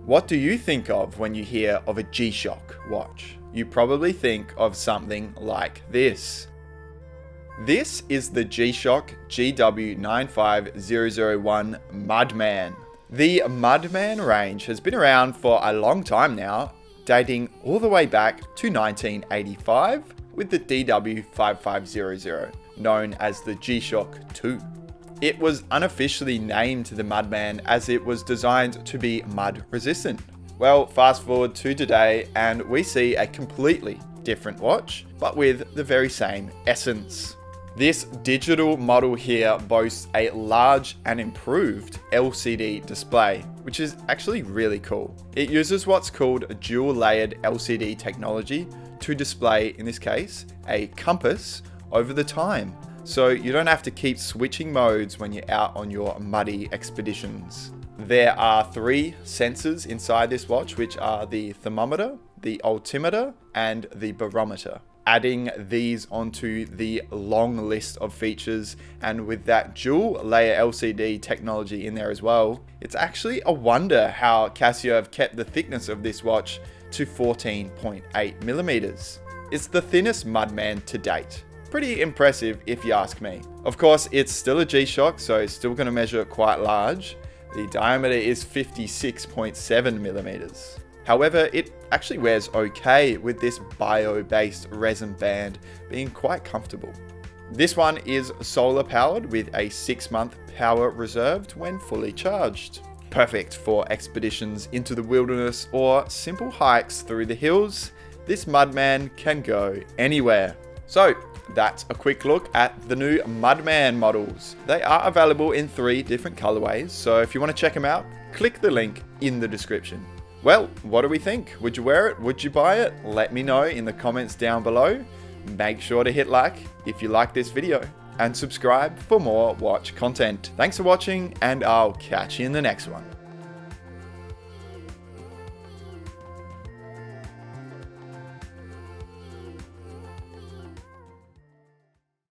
What do you think of when you hear of a G-Shock watch? You probably think of something like this. This is the G-Shock GW9500-1 Mudman. The Mudman range has been around for a long time now, dating all the way back to 1985 with the GW9500, known as the G-Shock 2. It was unofficially named the Mudman as it was designed to be mud resistant. Well, fast forward to today and we see a completely different watch, but with the very same essence. This digital model here boasts a large and improved LCD display, which is actually really cool. It uses what's called a dual layered LCD technology to display, in this case, a compass over the time. So you don't have to keep switching modes when you're out on your muddy expeditions. There are 3 sensors inside this watch, which are the thermometer, the altimeter, and the barometer. Adding these onto the long list of features, and with that dual layer LCD technology in there as well, it's actually a wonder how Casio have kept the thickness of this watch to 14.8 millimeters. It's the thinnest Mudman to date. Pretty impressive if you ask me. Of course, it's still a G-Shock, so it's still going to measure quite large. The diameter is 56.7 millimeters. However, it actually wears okay with this bio-based resin band being quite comfortable. This one is solar powered with a 6-month power reserved when fully charged. Perfect for expeditions into the wilderness or simple hikes through the hills. This Mudman can go anywhere. So that's a quick look at the new Mudman models. They are available in 3 different colorways, so if you want to check them out, click the link in the description. Well, what do we think? Would you wear it? Would you buy it? Let me know in the comments down below. Make sure to hit like if you like this video and subscribe for more watch content. Thanks for watching, and I'll catch you in the next one.